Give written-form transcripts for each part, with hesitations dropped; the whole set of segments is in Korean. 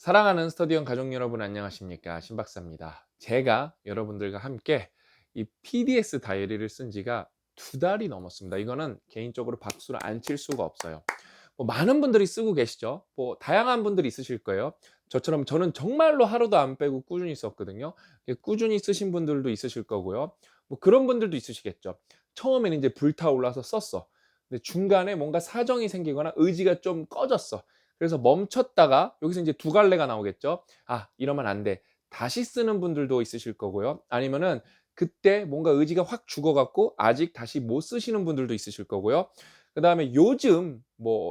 사랑하는 스터디원 가족 여러분 안녕하십니까? 신 박사입니다. 제가 여러분들과 함께 이 PDS 다이어리를 쓴 지가 2달이 넘었습니다. 이거는 개인적으로 박수를 안 칠 수가 없어요. 많은 분들이 쓰고 계시죠. 다양한 분들이 있으실 거예요. 저처럼 저는 정말로 하루도 안 빼고 꾸준히 썼거든요. 꾸준히 쓰신 분들도 있으실 거고요. 그런 분들도 있으시겠죠. 처음에는 이제 불타올라서 썼어. 근데 중간에 뭔가 사정이 생기거나 의지가 좀 꺼졌어. 그래서 멈췄다가 여기서 이제 두 갈래가 나오겠죠. '아 이러면 안 돼.' 다시 쓰는 분들도 있으실 거고요. 아니면은 그때 뭔가 의지가 확 죽어 갖고 아직 다시 못 쓰시는 분들도 있으실 거고요. 그다음에 요즘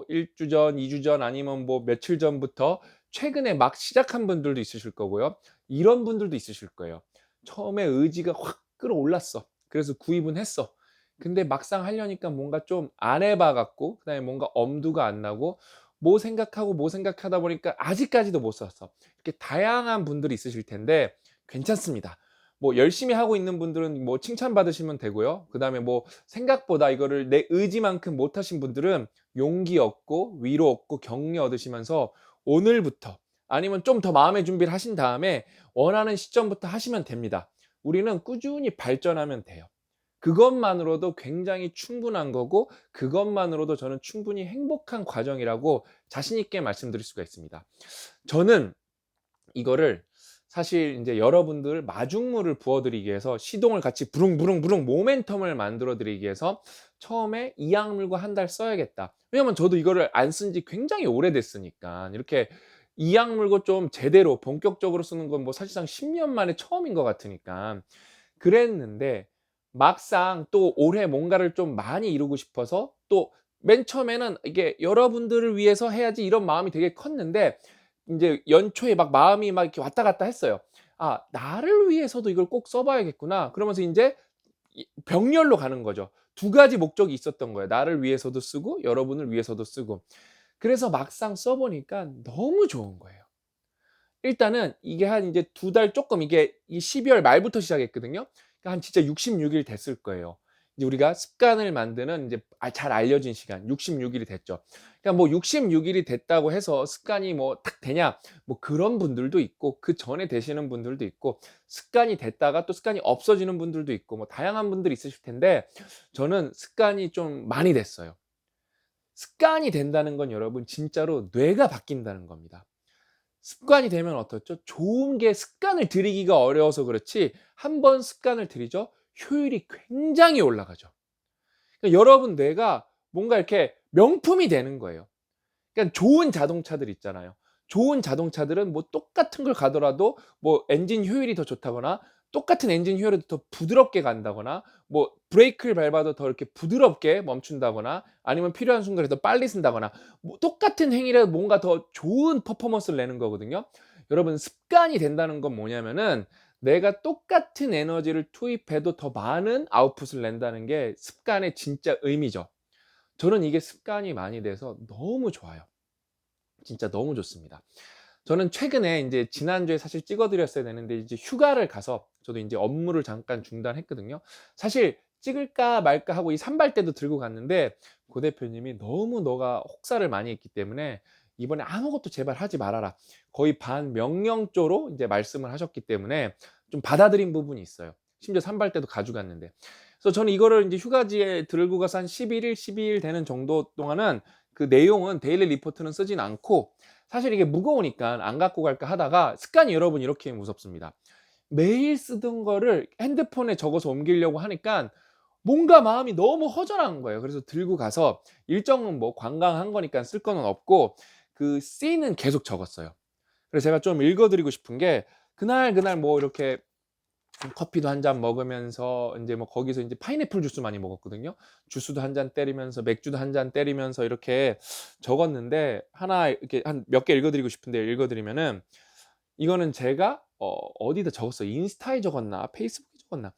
1주 전, 2주 전 아니면 며칠 전부터 최근에 막 시작한 분들도 있으실 거고요. 이런 분들도 있으실 거예요. 처음에 의지가 확 끌어올랐어. 그래서 구입은 했어. 근데 막상 하려니까 뭔가 좀 안 해봐 갖고 그다음에 뭔가 엄두가 안 나고 뭐 생각하다 보니까 아직까지도 못 썼어. 이렇게 다양한 분들이 있으실 텐데 괜찮습니다. 열심히 하고 있는 분들은 칭찬받으시면 되고요. 그다음에 생각보다 이거를 내 의지만큼 못 하신 분들은 용기 얻고 위로 얻고 격려 얻으시면서 오늘부터 아니면 좀 더 마음의 준비를 하신 다음에 원하는 시점부터 하시면 됩니다. 우리는 꾸준히 발전하면 돼요. 그것만으로도 굉장히 충분한 거고 그것만으로도 저는 충분히 행복한 과정이라고 자신 있게 말씀드릴 수가 있습니다. 저는 이거를 사실 인제 여러분들 마중물을 부어 드리기 위해서 시동을 같이 부릉부릉부릉 모멘텀을 만들어 드리기 위해서 처음에 '이 약물고 한 달 써야겠다.' 왜냐면 저도 이거를 안 쓴 지 굉장히 오래됐으니까. 이렇게 이 약물고 좀 제대로 본격적으로 쓰는 건 사실상 10년 만에 처음인 것 같으니까. 그랬는데 막상 또 올해 뭔가를 좀 많이 이루고 싶어서 또 맨 처음에는 이게 '여러분들을 위해서 해야지.' 이런 마음이 되게 컸는데 인제 연초에 막 마음이 막 이렇게 왔다 갔다 했어요. '아 나를 위해서도 이걸 꼭 써 봐야겠구나.' 그러면서 인제 병렬로 가는 거죠. 두 가지 목적이 있었던 거예요. 나를 위해서도 쓰고 여러분을 위해서도 쓰고. 그래서 막상 써 보니까 너무 좋은 거예요. 일단은 이게 한 이제 2달 쪼끔 이게 이 12월 말부터 시작했거든요. 그러니까 한 진짜 66일 됐을 거예요. 이제 우리가 습관을 만드는 인제 잘 알려진 시간 66 일이 됐죠. 그러니까 66 일이 됐다고 해서 습관이 탁 되냐 그런 분들도 있고 그전에 되시는 분들도 있고 습관이 됐다가 또 습관이 없어지는 분들도 있고 다양한 분들이 있으실 텐데 저는 습관이 좀 많이 됐어요. 습관이 된다는 건 여러분 진짜로 뇌가 바뀐다는 겁니다. 습관이 되면 어떻죠? 좋은 게 습관을 들이기가 어려워서 그렇지 한 번 습관을 들이죠? 효율이 굉장히 올라가죠. 그러니까 여러분 뇌가 뭔가 이렇게 명품이 되는 거예요. 그러니까 좋은 자동차들 있잖아요. 좋은 자동차들은 똑같은 걸 가더라도 엔진 효율이 더 좋다거나 똑같은 엔진 효율이 더 부드럽게 간다거나 브레이크를 밟아도 더 이렇게 부드럽게 멈춘다거나 아니면 필요한 순간에 더 빨리 쓴다거나 똑같은 행위라도 뭔가 더 좋은 퍼포먼스를 내는 거거든요. 여러분 습관이 된다는 건 뭐냐면은 내가 똑같은 에너지를 투입해도 더 많은 아웃풋을 낸다는 게 습관의 진짜 의미죠. 저는 이게 습관이 많이 돼서 너무 좋아요. 진짜 너무 좋습니다. 저는 최근에 인제 지난주에 사실 찍어 드렸어야 되는데 이제 휴가를 가서 저도 인제 업무를 잠깐 중단했거든요. 사실 찍을까 말까 하고 이 산발대도 들고 갔는데 고 대표님이 "너무 너가 혹사를 많이 했기 때문에 이번에 아무것도 제발 하지 말아라." 거의 반명령조로 인제 말씀을 하셨기 때문에 좀 받아들인 부분이 있어요. 심지어 산발대도 가져갔는데. 그래서 저는 이거를 인제 휴가지에 들고 가서 한 11 일, 12일 되는 정도 동안은 그 내용은 데일리 리포트는 쓰진 않고 사실 이게 무거우니까 '안 갖고 갈까.' 하다가 습관이 여러분 이렇게 무섭습니다. 매일 쓰던 거를 핸드폰에 적어서 옮기려고 하니깐 뭔가 마음이 너무 허전한 거예요. 그래서 들고 가서 일정은 관광한 거니까 쓸 거는 없고 그 씬은 계속 적었어요. 그래서 제가 좀 읽어 드리고 싶은 게 그날 이렇게 커피도 한 잔 먹으면서 인제 거기서 인제 파인애플 주스 많이 먹었거든요. 주스도 한 잔 때리면서 맥주도 한 잔 때리면서 이렇게 적었는데 하나 이렇게 한 몇 개 읽어 드리고 싶은데 읽어 드리면은 이거는 제가 어디다 적었어요. 인스타에 적었나 페이스북에 적었나.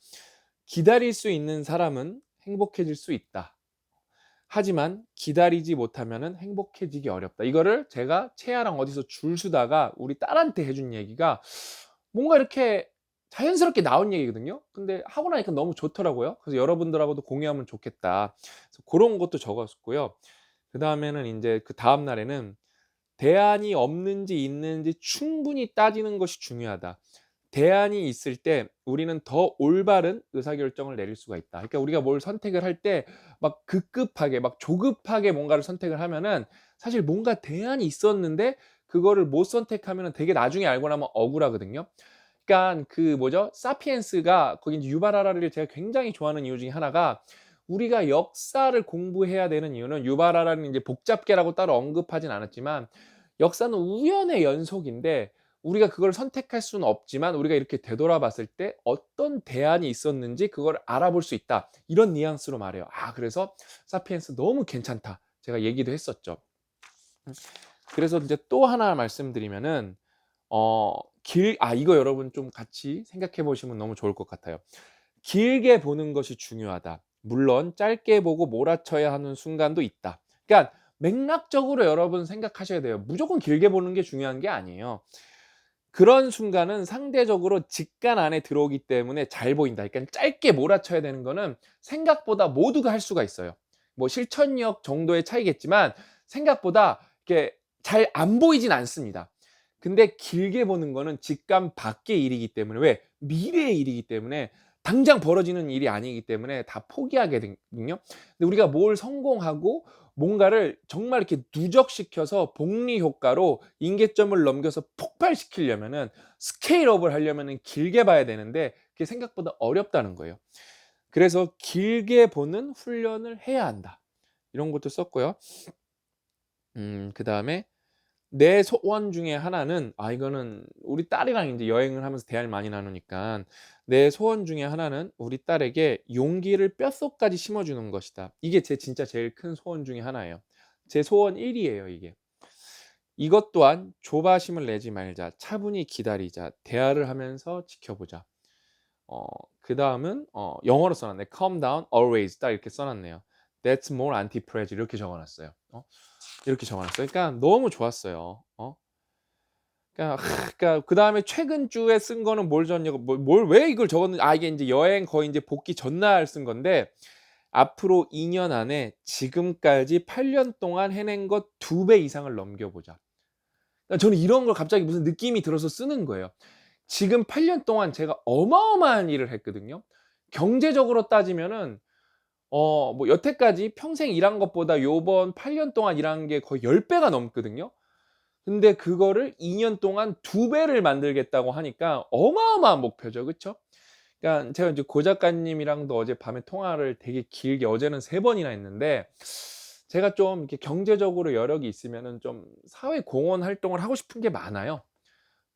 "기다릴 수 있는 사람은 행복해질 수 있다. 하지만 기다리지 못하면은 행복해지기 어렵다." 이거를 제가 채아랑 어디서 줄 서다가 우리 딸한테 해준 얘기가 뭔가 이렇게 자연스럽게 나온 얘기거든요. 근데 하고 나니까 너무 좋더라고요. 그래서 '여러분들하고도 공유하면 좋겠다.' 그래서 고런 것도 적었고요. 그다음에는 인제 그다음 날에는 대안이 없는지 있는지 충분히 따지는 것이 중요하다. 대안이 있을 때 우리는 더 올바른 의사결정을 내릴 수가 있다. 그러니까 우리가 뭘 선택을 할 때 막 급급하게 막 조급하게 뭔가를 선택을 하면은 사실 뭔가 대안이 있었는데 그거를 못 선택하면은 되게 나중에 알고 나면 억울하거든요. 그러니까 그 뭐죠? 사피엔스가 거기 이제 유발 하라리를 제가 굉장히 좋아하는 이유 중에 하나가 우리가 역사를 공부해야 되는 이유는 유발 하라리는 이제 복잡계라고 따로 언급하진 않았지만 역사는 우연의 연속인데 우리가 그걸 선택할 수는 없지만 우리가 이렇게 되돌아봤을 때 어떤 대안이 있었는지 그걸 알아볼 수 있다. 이런 뉘앙스로 말해요. 아 그래서 사피엔스 너무 괜찮다. 제가 얘기도 했었죠. 그래서 이제 또 하나 말씀드리면은 이거 여러분 좀 같이 생각해 보시면 너무 좋을 것 같아요. 길게 보는 것이 중요하다. 물론 짧게 보고 몰아쳐야 하는 순간도 있다. 그러니까 맥락적으로 여러분 생각하셔야 돼요. 무조건 길게 보는 게 중요한 게 아니에요. 그런 순간은 상대적으로 직간 안에 들어오기 때문에 잘 보인다. 그러니까 짧게 몰아쳐야 되는 거는 생각보다 모두가 할 수가 있어요. 뭐 실천력 정도의 차이겠지만 생각보다 이렇게 잘 안 보이진 않습니다. 근데 길게 보는 거는 직감 밖의 일이기 때문에 왜? 미래의 일이기 때문에 당장 벌어지는 일이 아니기 때문에 다 포기하게 되거든요. 근데 우리가 뭘 성공하고 뭔가를 정말 이렇게 누적시켜서 복리 효과로 임계점을 넘겨서 폭발시키려면은 스케일업을 하려면은 길게 봐야 되는데 그게 생각보다 어렵다는 거예요. 그래서 길게 보는 훈련을 해야 한다. 이런 것도 썼고요. 그다음에 내 소원 중에 하나는 이거는 우리 딸이랑 인제 여행을 하면서 대화를 많이 나누니깐 내 소원 중에 하나는 우리 딸에게 용기를 뼛속까지 심어 주는 것이다. 이게 제 진짜 제일 큰 소원 중에 하나예요. 제 소원 1 이에요 이게. 이것 또한 조바심을 내지 말자. 차분히 기다리자. 대화를 하면서 지켜보자. 어 그다음은 영어로 써 놨네. "Calm down always." 딱 이렇게 써 놨네요. "That's more anti-fragile." 이렇게 적어 놨어요. 이렇게 적어 놨어요. 그러니까 너무 좋았어요. 그러니까 그다음에 최근 주에 쓴 거는 뭘 적었냐고 뭘 왜 이걸 적었는지 이게 인제 여행 거의 인제 복귀 전날 쓴 건데 "앞으로 2년 안에 지금까지 8년 동안 해낸 것 2배 이상을 넘겨 보자." 그러니까 저는 이런 걸 갑자기 무슨 느낌이 들어서 쓰는 거예요. 지금 8년 동안 제가 어마어마한 일을 했거든요. 경제적으로 따지면은 뭐 여태까지 평생 일한 것보다 요번 8년 동안 일한 게 거의 10 배가 넘거든요. 근데 그거를 2년 동안 2 배를 만들겠다고 하니까 어마어마한 목표죠. 그쵸? 그러니까 제가 이제 고 작가님이랑도 어젯밤에 통화를 되게 길게 어제는 3 번이나 했는데 제가 좀 이렇게 경제적으로 여력이 있으면은 좀 사회 공헌 활동을 하고 싶은 게 많아요.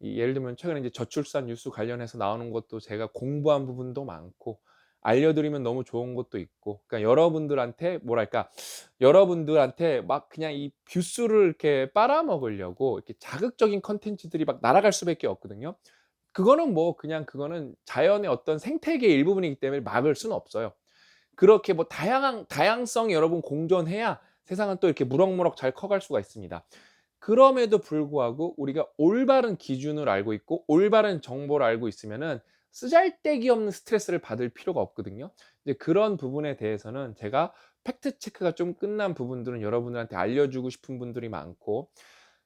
예를 들면 최근에 이제 저출산 뉴스 관련해서 나오는 것도 제가 공부한 부분도 많고 알려드리면 너무 좋은 것도 있고 그러니까 여러분들한테 뭐랄까 여러분들한테 막 그냥 이 뷰수를 이렇게 빨아먹으려고 이렇게 자극적인 콘텐츠들이 막 날아갈 수밖에 없거든요. 그거는 뭐 그냥 그거는 자연의 어떤 생태계의 일부분이기 때문에 막을 수는 없어요. 그렇게 뭐 다양성이 여러분 공존해야 세상은 또 이렇게 무럭무럭 잘 커갈 수가 있습니다. 그럼에도 불구하고 우리가 올바른 기준을 알고 있고 올바른 정보를 알고 있으면은 쓰잘데기 없는 스트레스를 받을 필요가 없거든요. 이제 그런 부분에 대해서는 제가 팩트 체크가 좀 끝난 부분들은 여러분들한테 알려주고 싶은 분들이 많고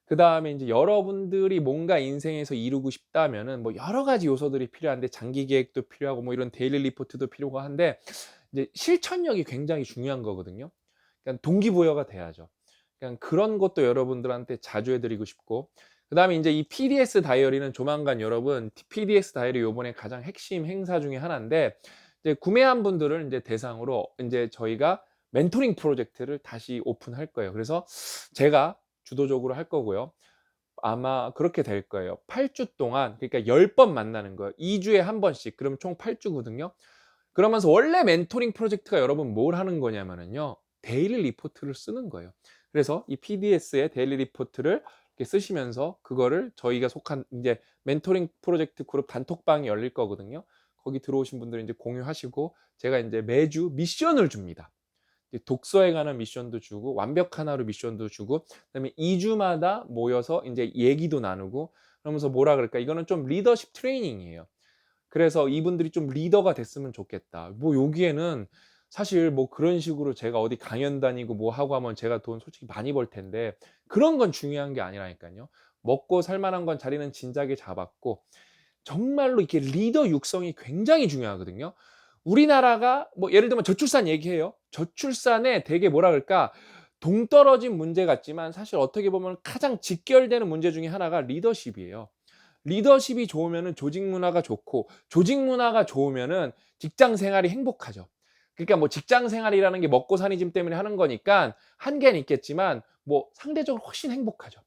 그다음에 인제 여러분들이 뭔가 인생에서 이루고 싶다면은 뭐 여러 가지 요소들이 필요한데 장기 계획도 필요하고 뭐 이런 데일리 리포트도 필요가 한데 이제 실천력이 굉장히 중요한 거거든요. 그러니까 동기부여가 돼야죠. 그냥 그런 것도 여러분들한테 자주 해 드리고 싶고 그다음에 인제 이 PDS 다이어리는 조만간 여러분 PDS 다이어리 요번에 가장 핵심 행사 중에 하나인데 이제 구매한 분들을 인제 대상으로 인제 저희가 멘토링 프로젝트를 다시 오픈할 거예요. 그래서 제가 주도적으로 할 거고요. 아마 그렇게 될 거예요. 8주 동안 그러니까 10번 만나는 거예요. 2 주에 한 번씩. 그러면 총 8 주거든요. 그러면서 원래 멘토링 프로젝트가 여러분 뭘 하는 거냐면은요. 데일리 리포트를 쓰는 거예요. 그래서 이 PDS의 데일리 리포트를 이렇게 쓰시면서 그거를 저희가 속한 인제 멘토링 프로젝트 그룹 단톡방이 열릴 거거든요. 거기 들어오신 분들은 인제 공유하시고 제가 인제 매주 미션을 줍니다. 이 독서에 관한 미션도 주고 완벽 하나로 미션도 주고 그다음에 2 주마다 모여서 인제 얘기도 나누고 그러면서 뭐라 그럴까 이거는 좀 리더십 트레이닝이에요. 그래서 이분들이 좀 '리더가 됐으면 좋겠다.' 뭐 여기에는 사실 뭐 그런 식으로 제가 어디 강연 다니고 뭐 하고 하면 제가 돈 솔직히 많이 벌 텐데 그런 건 중요한 게 아니라니깐요. 먹고 살 만한 건 자리는 진작에 잡았고 정말로 이렇게 리더 육성이 굉장히 중요하거든요. 우리나라가 뭐 예를 들면 저출산 얘기해요. 저출산에 되게 뭐라 그럴까 동떨어진 문제 같지만 사실 어떻게 보면 가장 직결되는 문제 중에 하나가 리더십이에요. 리더십이 좋으면은 조직 문화가 좋고 조직 문화가 좋으면은 직장 생활이 행복하죠. 그러니까 뭐 직장 생활이라는 게 먹고 사는 짐 때문에 하는 거니까 한계는 있겠지만 뭐 상대적으로 훨씬 행복하죠.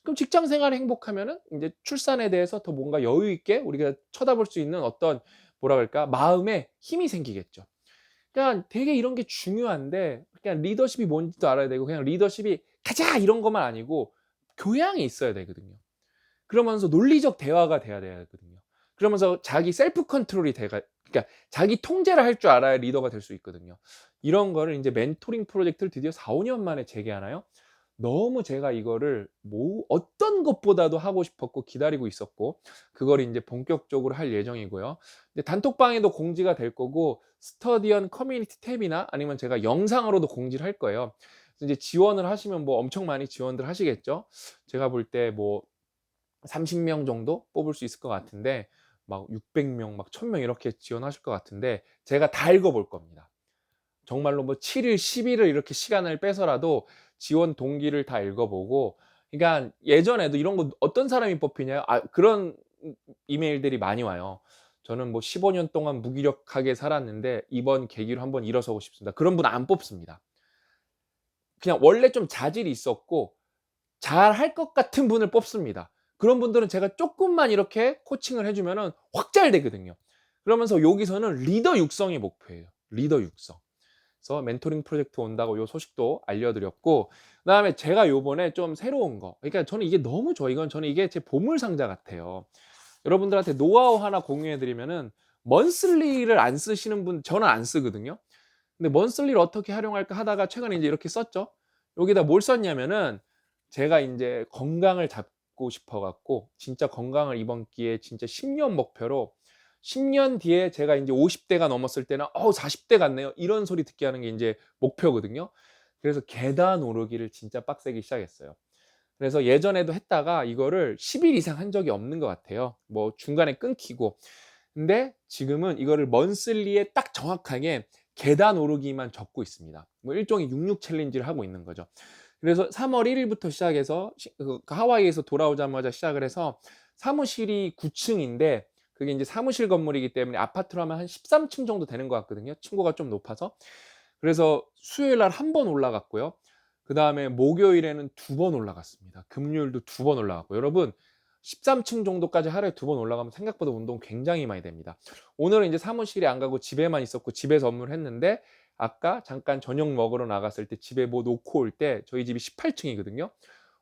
그럼 직장 생활이 행복하면은 인제 출산에 대해서 더 뭔가 여유 있게 우리가 쳐다볼 수 있는 어떤 뭐라 그럴까 마음에 힘이 생기겠죠. 그러니까 되게 이런 게 중요한데 그냥 리더십이 뭔지도 알아야 되고 그냥 리더십이 "가자!" 이런 것만 아니고 교양이 있어야 되거든요. 그러면서 논리적 대화가 돼야 되거든요. 그러면서 자기 셀프 컨트롤이 돼가 그러니까 자기 통제를 할 줄 알아야 리더가 될 수 있거든요. 이런 거를 인제 멘토링 프로젝트를 드디어 4-5년 만에 재개하나요? 너무 제가 이거를 뭐 어떤 것보다도 하고 싶었고 기다리고 있었고 그걸 인제 본격적으로 할 예정이고요. 근데 단톡방에도 공지가 될 거고 스터디언 커뮤니티 탭이나 아니면 제가 영상으로도 공지를 할 거예요. 그래서 이제 지원을 하시면 뭐 엄청 많이 지원들 하시겠죠. 제가 볼 때 뭐 30명 정도 뽑을 수 있을 것 같은데 막 600명 막 1000명 이렇게 지원하실 것 같은데 제가 다 읽어 볼 겁니다. 정말로 뭐 7 일, 10 일을 이렇게 시간을 빼서라도 지원 동기를 다 읽어 보고 그러니까 예전에도 이런 거 "어떤 사람이 뽑히냐?" 그런 이메일들이 많이 와요. "저는 뭐 15년 동안 무기력하게 살았는데 이번 계기로 한번 일어서고 싶습니다." 그런 분 안 뽑습니다. 그냥 원래 좀 자질이 있었고 잘할 것 같은 분을 뽑습니다. 그런 분들은 제가 쪼끔만 이렇게 코칭을 해 주면은 확 잘 되거든요. 그러면서 여기서는 리더 육성이 목표예요, 리더 육성. 그래서 멘토링 프로젝트 온다고 요 소식도 알려드렸고 그다음에 제가 요번에 좀 새로운 거 그러니까 저는 이게 너무 좋아요. 이건 저는 이게 제 보물 상자 같아요. 여러분들한테 노하우 하나 공유해 드리면은 먼슬리를 안 쓰시는 분 저는 안 쓰거든요. 근데 먼슬리를 어떻게 활용할까 하다가 최근에 인제 이렇게 썼죠. 여기다 뭘 썼냐면은 제가 인제 건강을 잡고 싶어 갖고 진짜 건강을 이번 기회에 진짜 10년 목표로 10년 뒤에 제가 인제 50 대가 넘었을 때는 '어우 40대 같네요.' 이런 소리 듣게 하는 게 인제 목표거든요. 그래서 계단 오르기를 진짜 빡세게 시작했어요. 그래서 예전에도 했다가 이거를 10일 이상 한 적이 없는 것 같아요. 뭐 중간에 끊기고. 근데 지금은 이거를 먼슬리에 딱 정확하게 계단 오르기만 적고 있습니다. 뭐 일종의 66 챌린지를 하고 있는 거죠. 그래서 3월 1 일부터 시작해서 하와이에서 돌아오자마자 시작을 해서 사무실이 9 층인데 그게 인제 사무실 건물이기 때문에 아파트로 하면 한 13층 정도 되는 것 같거든요, 층고가 좀 높아서. 그래서 수요일 날 한 번 올라갔고요. 그다음에 목요일에는 2번 올라갔습니다. 금요일도 2번 올라갔고 여러분 13층 정도까지 하루에 2번 올라가면 생각보다 운동 굉장히 많이 됩니다. 오늘은 인제 사무실에 안 가고 집에만 있었고 집에서 업무를 했는데 아까 잠깐 저녁 먹으러 나갔을 때 집에 뭐 놓고 올 때 저희 집이 18 층이거든요.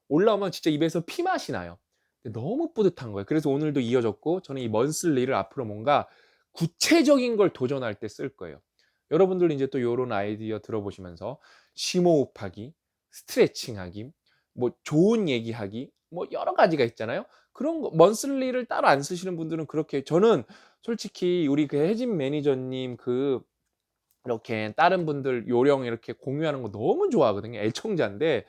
올라오면 진짜 입에서 피맛이 나요. 근데 너무 뿌듯한 거예요. 그래서 오늘도 이어졌고 저는 이 먼슬리를 앞으로 뭔가 구체적인 걸 도전할 때 쓸 거예요. 여러분들 인제 또 요런 아이디어 들어보시면서 심호흡하기, 스트레칭하기, 뭐 좋은 얘기하기 뭐 여러 가지가 있잖아요. 그런 거 먼슬리를 따로 안 쓰시는 분들은 그렇게 저는 솔직히 우리 그 혜진 매니저님 이렇게 다른 분들 요령 이렇게 공유하는 거 너무 좋아하거든요. 애청자인데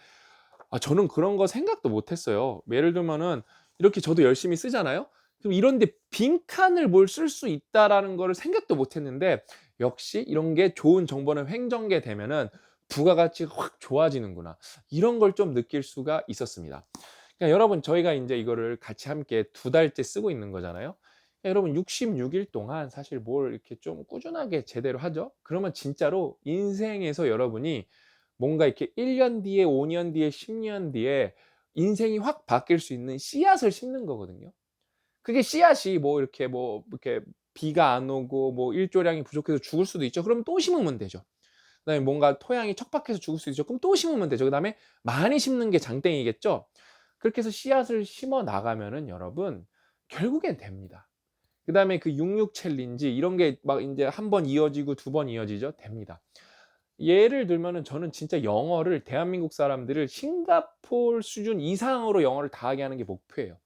저는 그런 거 생각도 못 했어요. 예를 들면은 이렇게 저도 열심히 쓰잖아요. 그럼 이런 데 빈칸을 뭘 쓸 수 있다라는 거를 생각도 못 했는데 역시 이런 게 좋은 정보는 횡정되면은 부가가치가 확 좋아지는구나. 이런 걸 좀 느낄 수가 있었습니다. 그러니까 여러분 저희가 인제 이거를 같이 함께 2달째 쓰고 있는 거잖아요. 여러분 66일 동안 사실 뭘 이렇게 좀 꾸준하게 제대로 하죠. 그러면 진짜로 인생에서 여러분이 뭔가 이렇게 1년 뒤에 5년 뒤에 10년 뒤에 인생이 확 바뀔 수 있는 씨앗을 심는 거거든요. 그게 씨앗이 뭐 이렇게 비가 안 오고 뭐 일조량이 부족해서 죽을 수도 있죠. 그럼 또 심으면 되죠. 그다음에 뭔가 토양이 척박해서 죽을 수 있죠. 그럼 또 심으면 되죠. 그다음에 많이 심는 게 장땡이겠죠. 그렇게 해서 씨앗을 심어 나가면은 여러분 결국엔 됩니다. 그다음에 그 66 챌린지 이런 게 막 인제 한 번 이어지고 2번 이어지죠. 됩니다. 예를 들면은 저는 진짜 영어를 대한민국 사람들을 싱가포르 수준 이상으로 영어를 다 하게 하는 게 목표예요.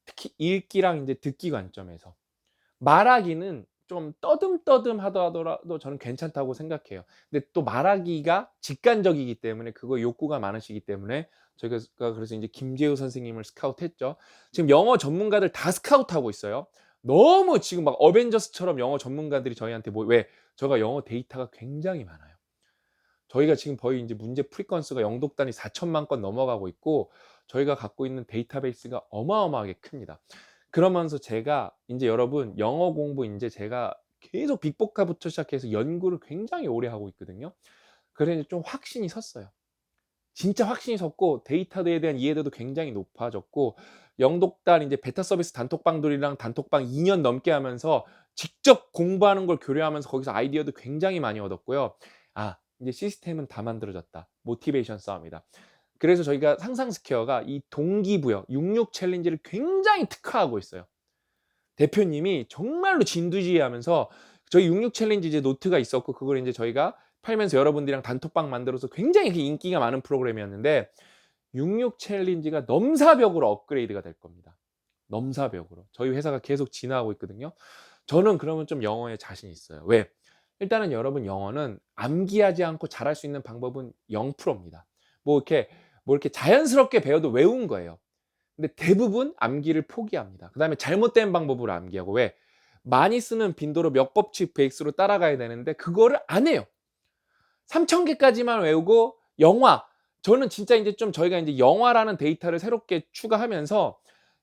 특히 읽기랑 인제 듣기 관점에서. 말하기는 좀 떠듬떠듬하더라도 저는 괜찮다고 생각해요. 근데 또 말하기가 직관적이기 때문에 그거에 욕구가 많으시기 때문에 저희가 그래서 인제 김재우 선생님을 스카우트했죠. 지금 영어 전문가들 다 스카우트하고 있어요. 너무 지금 막 어벤져스처럼 영어 전문가들이 저희한테 왜 저희가 영어 데이터가 굉장히 많아요. 저희가 지금 거의 인제 문제 풀이 건수가 영독 단위 4,000,000 건 넘어가고 있고 저희가 갖고 있는 데이터베이스가 어마어마하게 큽니다. 그러면서 제가 인제 여러분 영어 공부 인제 제가 계속 빅보카부터 시작해서 연구를 굉장히 오래 하고 있거든요. 그래서 이제 좀 확신이 섰어요. 진짜 확신이 섰고 데이터에 대한 이해도도 굉장히 높아졌고 영독단 인제 베타 서비스 단톡방들이랑 단톡방 2년 넘게 하면서 직접 공부하는 걸 교류하면서 거기서 아이디어도 굉장히 많이 얻었고요. 아 이제 시스템은 다 만들어졌다. 모티베이션 싸움이다. 그래서 저희가 상상 스퀘어가 이 동기부여 66 챌린지를 굉장히 특화하고 있어요. 대표님이 정말로 진두지휘하면서 저희 66 챌린지 이제 노트가 있었고 그걸 인제 저희가 팔면서 여러분들이랑 단톡방 만들어서 굉장히 그 인기가 많은 프로그램이었는데 66 챌린지가 넘사벽으로 업그레이드가 될 겁니다. 넘사벽으로. 저희 회사가 계속 진화하고 있거든요. 저는 그러면 좀 영어에 자신이 있어요. 왜? 일단은 여러분 영어는 암기하지 않고 잘할 수 있는 방법은 0% 입니다. 뭐 이렇게 자연스럽게 배워도 외운 거예요. 근데 대부분 암기를 포기합니다. 그다음에 잘못된 방법으로 암기하고 왜? 많이 쓰는 빈도로 몇 법칙 베이스로 따라가야 되는데 그거를 안 해요. 3,000 개까지만 외우고 영화 저는 진짜 인제 좀 저희가 인제 영화라는 데이터를 새롭게 추가하면서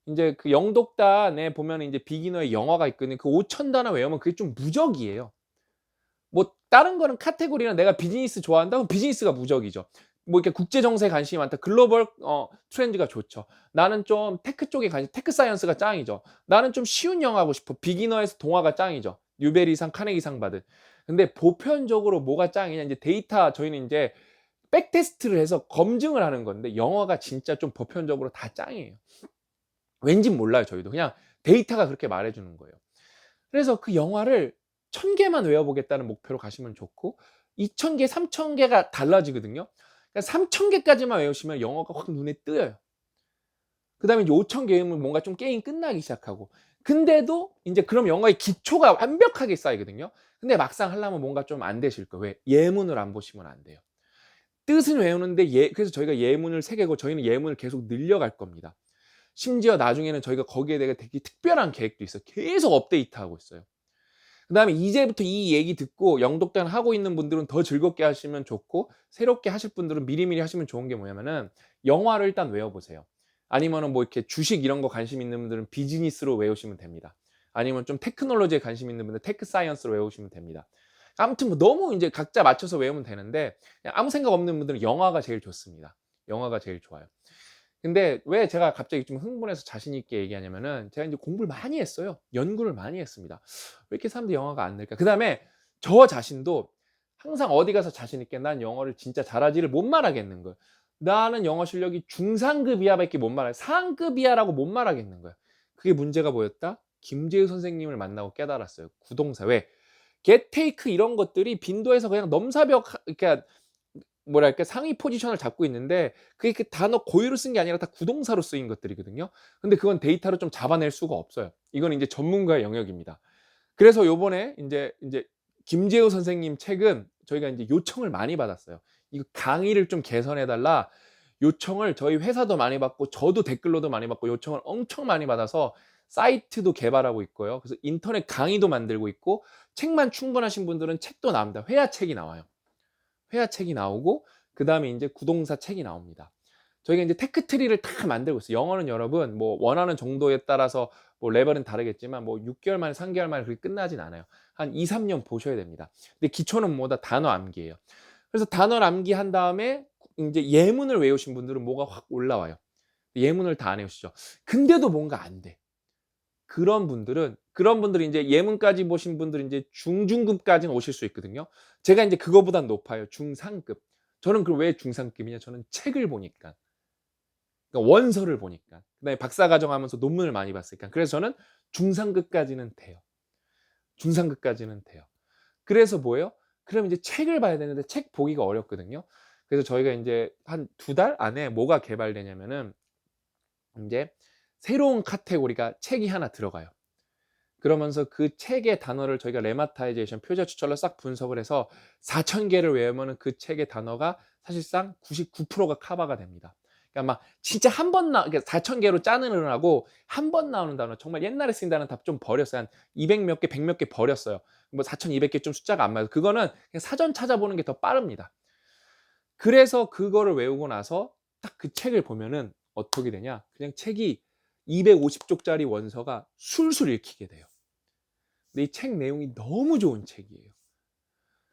인제 그 영독단에 보면은 인제 비기너의 영화가 있거든요. 그 5,000 단어 외우면 그게 좀 무적이에요. 뭐 다른 거는 카테고리나 내가 비즈니스 좋아한다 그럼 비즈니스가 무적이죠. 뭐 이렇게 국제 정세에 관심이 많다. 글로벌 트렌드가 좋죠. 나는 좀 테크 쪽에 테크 사이언스가 짱이죠. 나는 좀 쉬운 영어 하고 싶어. 비기너에서 동화가 짱이죠. 뉴베리상, 카네기상 받은. 근데 보편적으로 뭐가 짱이냐 인제 데이터 저희는 인제 백테스트를 해서 검증을 하는 건데 영어가 진짜 좀 보편적으로 다 짱이에요. 왠진 몰라요 저희도. 그냥 데이터가 그렇게 말해 주는 거예요. 그래서 그 영화를 1,000 개만 외워 보겠다는 목표로 가시면 좋고 2,000 개, 3,000 개가 달라지거든요. 그러니까 3,000 개까지만 외우시면 영어가 확 눈에 띄어요. 그다음에 이제 5,000 개 외우면 뭔가 좀 게임이 끝나기 시작하고. 근데도 인제 그럼 영어의 기초가 완벽하게 쌓이거든요. 근데 막상 하려면 뭔가 좀 안 되실 거예요. 왜? 예문을 안 보시면 안 돼요. 뜻은 외우는데 그래서 저희가 예문을 3 개고 저희는 예문을 계속 늘려갈 겁니다. 심지어 나중에는 저희가 거기에 대해 되게 특별한 계획도 있어요. 계속 업데이트하고 있어요. 그다음에 이제부터 이 얘기 듣고 영독단 하고 있는 분들은 더 즐겁게 하시면 좋고 새롭게 하실 분들은 미리미리 하시면 좋은 게 뭐냐면은 영화를 일단 외워 보세요. 아니면은 뭐 이렇게 주식 이런 거 관심 있는 분들은 비즈니스로 외우시면 됩니다. 아니면 좀 테크놀로지에 관심 있는 분들 테크 사이언스로 외우시면 됩니다. 아무튼 뭐 너무 인제 각자 맞춰서 외우면 되는데 그냥 아무 생각 없는 분들은 영화가 제일 좋습니다. 영화가 제일 좋아요. 근데 왜 제가 갑자기 좀 흥분해서 자신 있게 얘기하냐면은 제가 인제 공부를 많이 했어요. 연구를 많이 했습니다. '왜 이렇게 사람들이 영어가 안 늘까?' 그다음에 저 자신도 항상 어디 가서 자신 있게 '난 영어를 진짜 잘하지.'를 못 말하겠는 거예요. '나는 영어 실력이 중상급이야.' 밖에 못 말해요. '상급이야.'라고 못 말하겠는 거예요. 그게 문제가 뭐였다? 김재우 선생님을 만나고 깨달았어요. 구동사. 왜? get, take 이런 것들이 빈도에서 그냥 넘사벽 그러니까 뭐랄까 상위 포지션을 잡고 있는데 그게 그 단어 고유로 쓴 게 아니라 다 구동사로 쓰인 것들이거든요. 근데 그건 데이터로 좀 잡아낼 수가 없어요. 이건 인제 전문가의 영역입니다. 그래서 요번에 인제 김재우 선생님 책은 저희가 인제 요청을 많이 받았어요. "이거 강의를 좀 개선해 달라." 요청을 저희 회사도 많이 받고 저도 댓글로도 많이 받고 요청을 엄청 많이 받아서 사이트도 개발하고 있고요. 그래서 인터넷 강의도 만들고 있고 책만 충분하신 분들은 책도 나옵니다. 회화책이 나와요. 회화책이 나오고 그다음에 인제 구동사 책이 나옵니다. 저희가 인제 테크 트리를 다 만들고 있어요. 영어는 여러분 뭐 원하는 정도에 따라서 뭐 레벨은 다르겠지만 뭐 6 개월 만에 3 개월 만에 그렇게 끝나진 않아요. 한 2-3년 보셔야 됩니다. 근데 기초는 뭐다? 단어 암기예요. 그래서 단어를 암기한 다음에 인제 예문을 외우신 분들은 뭐가 확 올라와요. 예문을 다 안 외우시죠. 근데도 뭔가 안 돼. 그런 분들이 인제 예문까지 보신 분들은 인제 중중급까지는 오실 수 있거든요. 제가 인제 그거보단 높아요. 중상급. 저는 그 왜 중상급이냐 저는 책을 보니까. 그러니까 원서를 보니까. 그다음에 박사과정 하면서 논문을 많이 봤으니까. 그래서 저는 중상급까지는 돼요. 중상급까지는 돼요. 그래서 뭐예요? 그럼 이제 책을 봐야 되는데 책 보기가 어렵거든요. 그래서 저희가 인제 한 2달 안에 뭐가 개발되냐면은 인제 새로운 카테고리가 책이 하나 들어가요. 그러면서 그 책의 단어를 저희가 레마타이제이션 표제 추출로 싹 분석을 해서 4,000개를 외우면은 그 책의 단어가 사실상 99%가 커버가 됩니다. 그러니까 막 진짜 한 번 그러니까 4,000개로 짜느라고 한 번 나오는 단어 정말 옛날에 쓴 단어 다 좀 버렸어요. 한 200 몇 개, 100 몇 개 버렸어요. 뭐 4,200개 좀 숫자가 안 맞아요. 그거는 그냥 사전 찾아보는 게 더 빠릅니다. 그래서 그거를 외우고 나서 딱 그 책을 보면은 어떻게 되냐? 그냥 책이 250쪽짜리 원서가 술술 읽히게 돼요. 근데 이 책 내용이 너무 좋은 책이에요.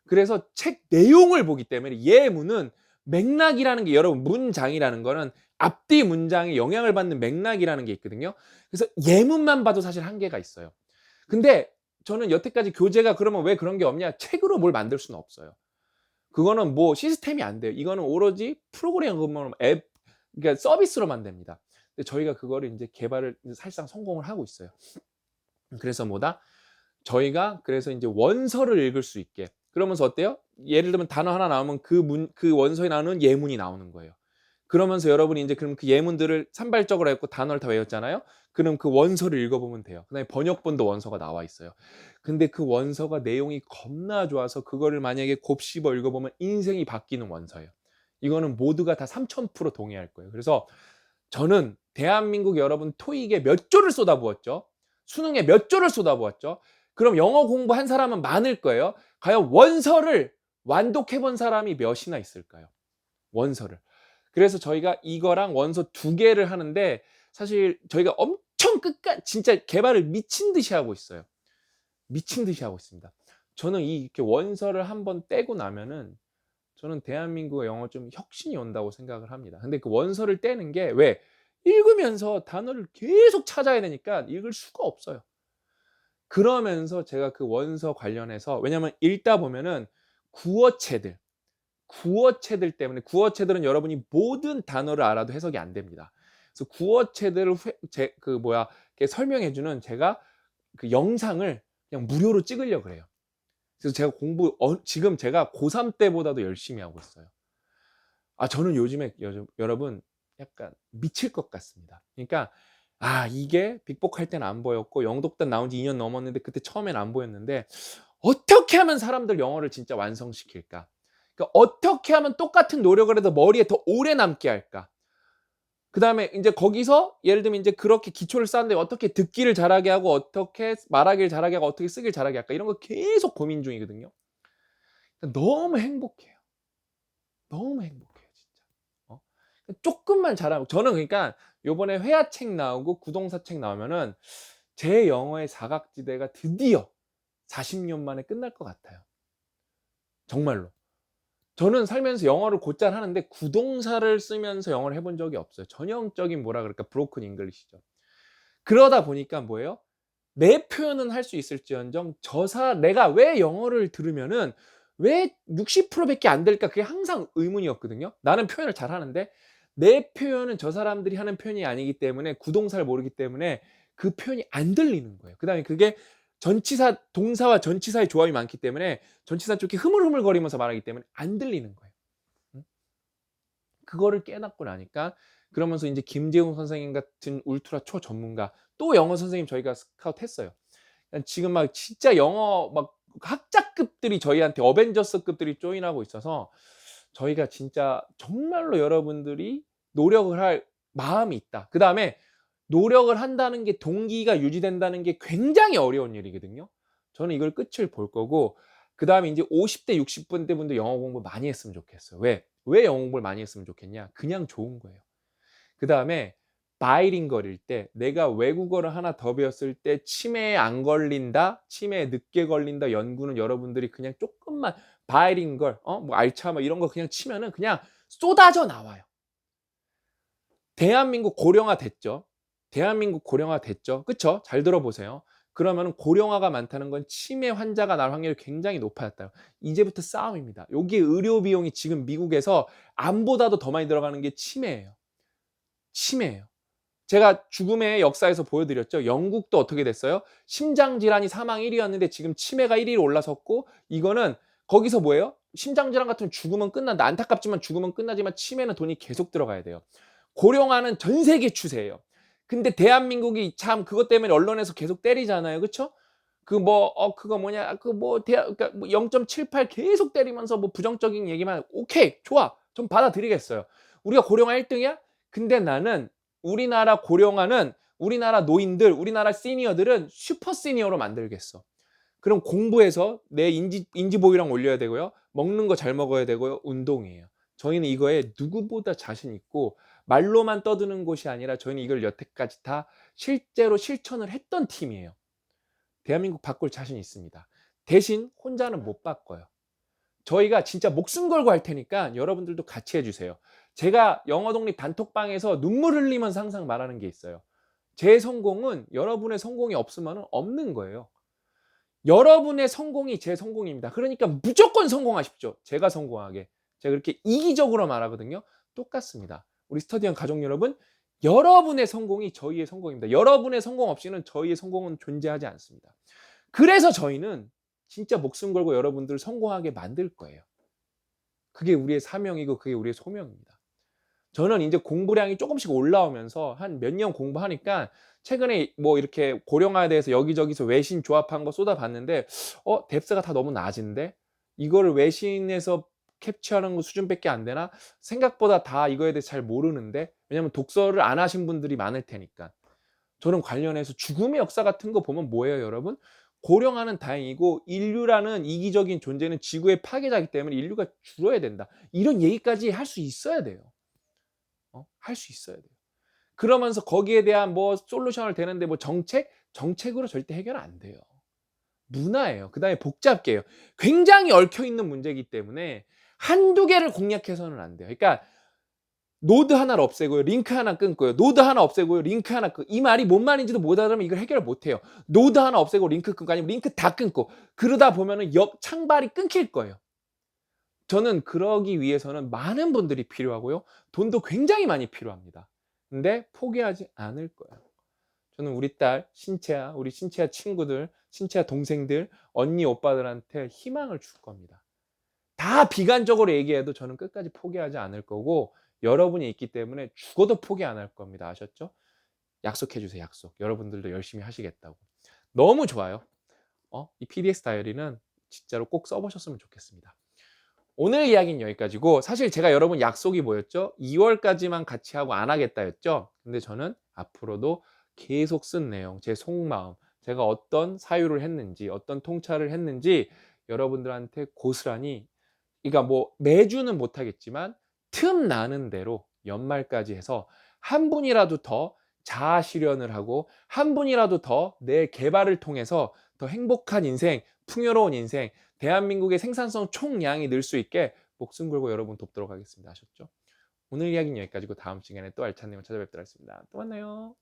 그래서 책 내용을 보기 때문에 예문은 맥락이라는 게 여러분 문장이라는 거는 앞뒤 문장에 영향을 받는 맥락이라는 게 있거든요. 그래서 예문만 봐도 사실 한계가 있어요. 근데 저는 여태까지 교재가 그러면 왜 그런 게 없냐? 책으로 뭘 만들 수는 없어요. 그거는 뭐 시스템이 안 돼요. 이거는 오로지 프로그램으로 앱 그러니까 서비스로만 됩니다. 근데 저희가 그거를 인제 개발을 사실상 성공을 하고 있어요. 그래서 뭐다? 저희가 그래서 인제 원서를 읽을 수 있게 그러면서 어때요? 예를 들면 단어 하나 나오면 그 원서에 나오는 예문이 나오는 거예요. 그러면서 여러분이 인제 그럼 그 예문들을 산발적으로 했고 단어를 다 외웠잖아요. 그럼 그 원서를 읽어보면 돼요. 그다음에 번역본도 원서가 나와 있어요. 근데 그 원서가 내용이 겁나 좋아서 그거를 만약에 곱씹어 읽어보면 인생이 바뀌는 원서예요. 이거는 모두가 다 3000% 동의할 거예요. 그래서 저는 대한민국 여러분 토익에 몇 조를 쏟아부었죠. 수능에 몇 조를 쏟아부었죠. 그럼 영어 공부한 사람은 많을 거예요. 과연 원서를 완독해 본 사람이 몇이나 있을까요? 원서를. 그래서 저희가 이거랑 원서 2개를 하는데 사실 저희가 엄청 끝까지 진짜 개발을 미친 듯이 하고 있어요. 미친 듯이 하고 있습니다. 저는 이렇게 원서를 한번 떼고 나면은 저는 대한민국의 영어 좀 혁신이 온다고 생각을 합니다. 근데 그 원서를 떼는 게 왜? 읽으면서 단어를 계속 찾아야 되니까 읽을 수가 없어요. 그러면서 제가 그 원서 관련해서 왜냐면 읽다 보면은 구어체들 때문에 구어체들은 여러분이 모든 단어를 알아도 해석이 안 됩니다. 그래서 구어체들을 이렇게 설명해 주는 제가 그 영상을 그냥 무료로 찍으려고 그래요. 그래서 제가 지금 제가 고3 때보다도 열심히 하고 있어요. 저는 요즘에 여러분 약간 미칠 것 같습니다. 그러니까 이게 빅복할 때는 안 보였고 영독단 나온 지 2년 넘었는데 그때 처음에는 안 보였는데 어떻게 하면 사람들 영어를 진짜 완성시킬까? 그러니까 어떻게 하면 똑같은 노력을 해도 머리에 더 오래 남게 할까? 그다음에 인제 거기서 예를 들면 인제 그렇게 기초를 쌓는데 어떻게 듣기를 잘하게 하고 어떻게 말하기를 잘하게 하고 어떻게 쓰기를 잘하게 할까? 이런 거 계속 고민 중이거든요. 너무 행복해요. 너무 행복해요 진짜. 어? 쪼끔만 잘하면 저는 그러니까 요번에 회화책 나오고 구동사책 나오면은 제 영어의 사각지대가 드디어 40년 만에 끝날 것 같아요. 정말로. 저는 살면서 영어를 곧잘 하는데 구동사를 쓰면서 영어를 해본 적이 없어요. 전형적인 뭐라 그럴까 브로큰 잉글리시죠. 그러다 보니까 뭐예요? 내 표현은 할 수 있을지언정 내가 왜 영어를 들으면은 왜 60% 밖에 안 될까 그게 항상 의문이었거든요. 나는 표현을 잘하는데 내 표현은 저 사람들이 하는 표현이 아니기 때문에 구동사를 모르기 때문에 그 표현이 안 들리는 거예요. 그다음에 그게 전치사 동사와 전치사의 조합이 많기 때문에 전치사 쪽이 흐물흐물거리면서 말하기 때문에 안 들리는 거예요. 음? 그거를 깨닫고 나니까 그러면서 인제 김재웅 선생님 같은 울트라 초전문가 또 영어 선생님 저희가 스카우트했어요. 지금 막 진짜 영어 막 학자급들이 저희한테 어벤져스급들이 조인하고 있어서 저희가 진짜 정말로 여러분들이 노력을 할 마음이 있다. 그다음에 노력을 한다는 게 동기가 유지된다는 게 굉장히 어려운 일이거든요. 저는 이걸 끝을 볼 거고 그다음에 인제 50대 60 분대 분도 영어 공부 많이 했으면 좋겠어요. 왜? 왜 영어 공부를 많이 했으면 좋겠냐? 그냥 좋은 거예요. 그다음에 바이링걸일 때 내가 외국어를 하나 더 배웠을 때 치매에 안 걸린다, 치매에 늦게 걸린다 연구는 여러분들이 그냥 쪼끔만 바이링걸 뭐 알츠하이머 이런 거 그냥 치면은 그냥 쏟아져 나와요. 대한민국 고령화 됐죠. 대한민국 고령화 됐죠. 그쵸? 잘 들어보세요. 그러면은 고령화가 많다는 건 치매 환자가 날 확률이 굉장히 높아졌다. 이제부터 싸움입니다. 여기에 의료 비용이 지금 미국에서 암보다도 더 많이 들어가는 게 치매예요. 치매예요. 제가 죽음의 역사에서 보여드렸죠. 영국도 어떻게 됐어요? 심장질환이 사망 1 위였는데 지금 치매가 1 위로 올라섰고 이거는 거기서 뭐예요? 심장질환 같으면 죽으면 끝난다. 안타깝지만 죽으면 끝나지만 치매는 돈이 계속 들어가야 돼요. 고령화는 전 세계 추세예요. 근데 대한민국이 참 그것 때문에 언론에서 계속 때리잖아요. 그쵸? 그거 뭐냐, 그러니까 뭐 0.78 계속 때리면서 뭐 부정적인 얘기만 오케이, 좋아. 전 받아들이겠어요. 우리가 고령화 1등이야? 근데 나는 우리나라 노인들, 우리나라 시니어들은 슈퍼 시니어로 만들겠어. 그럼 공부해서 내 인지 보유량 올려야 되고요. 먹는 거 잘 먹어야 되고요. 운동이에요. 저희는 이거에 누구보다 자신 있고 말로만 떠드는 것이 아니라 저희는 이걸 여태까지 다 실제로 실천을 했던 팀이에요. 대한민국 바꿀 자신 있습니다. 대신 혼자는 못 바꿔요. 저희가 진짜 목숨 걸고 할 테니까 여러분들도 같이 해주세요. 제가 영어 독립 단톡방에서 눈물 흘리면서 항상 말하는 게 있어요. 제 성공은 여러분의 성공이 없으면 없는 거예요. 여러분의 성공이 제 성공입니다. 그러니까 무조건 성공하십시오. 제가 성공하게. 제가 그렇게 이기적으로 말하거든요. 똑같습니다. 우리 스터디언 가족 여러분, 여러분의 성공이 저희의 성공입니다. 여러분의 성공 없이는 저희의 성공은 존재하지 않습니다. 그래서 저희는 진짜 목숨 걸고 여러분들을 성공하게 만들 거예요. 그게 우리의 사명이고 그게 우리의 소명입니다. 저는 이제 공부량이 조금씩 올라오면서 한 몇 년 공부하니까 최근에 뭐 이렇게 고령화에 대해서 여기저기서 외신 조합한 거 쏟아봤는데 뎁스가 다 너무 낮은데 이거를 외신에서 캡처하는 거 수준밖에 안 되나? 생각보다 다 이거에 대해서 잘 모르는데, 왜냐면 독서를 안 하신 분들이 많을 테니까. 저는 관련해서 죽음의 역사 같은 거 보면 뭐예요, 여러분? 고령화는 다행이고 인류라는 이기적인 존재는 지구의 파괴자이기 때문에 인류가 줄어야 된다. 이런 얘기까지 할 수 있어야 돼요. 할 수 있어야 돼요. 그러면서 거기에 대한 뭐 솔루션을 대는데 뭐 정책으로 절대 해결 안 돼요. 문화예요. 그다음에 복잡계예요. 굉장히 얽혀 있는 문제이기 때문에 한두 개를 공략해서는 안 돼요. 그러니까 노드 하나를 없애고요. 링크 하나 끊고요. 노드 하나 없애고요. 링크 하나 끊고. 이 말이 뭔 말인지도 못 알아들으면 이걸 해결을 못 해요. 노드 하나 없애고 링크 끊고 아니면 링크 다 끊고. 그러다 보면은 창발이 끊길 거예요. 저는 그러기 위해서는 많은 분들이 필요하고요. 돈도 굉장히 많이 필요합니다. 근데 포기하지 않을 거예요. 저는 우리 딸 신채아, 우리 신채아 친구들, 신채아 동생들, 언니 오빠들한테 희망을 줄 겁니다. 다 비관적으로 얘기해도 저는 끝까지 포기하지 않을 거고 여러분이 있기 때문에 죽어도 포기 안 할 겁니다. 아셨죠? 약속해 주세요. 약속. 여러분들도 열심히 하시겠다고. 너무 좋아요. 이 PDS 다이어리는 진짜로 꼭 써보셨으면 좋겠습니다. 오늘 이야기는 여기까지고, 사실 제가 여러분 약속이 뭐였죠? 2월까지만 같이 하고 안 하겠다였죠? 근데 저는 앞으로도 계속 쓴 내용, 제 속마음, 제가 어떤 사유를 했는지, 어떤 통찰을 했는지 여러분들한테 고스란히, 그러니까 뭐 매주는 못하겠지만 틈 나는 대로 연말까지 해서 한 분이라도 더 자아 실현을 하고 한 분이라도 더 내 개발을 통해서 더 행복한 인생, 풍요로운 인생, 대한민국의 생산성 총량이 늘 수 있게 목숨 걸고 여러분 돕도록 하겠습니다. 아셨죠? 오늘 이야기는 여기까지고 다음 시간에 또 알찬 내용 찾아뵙도록 하겠습니다. 또 만나요.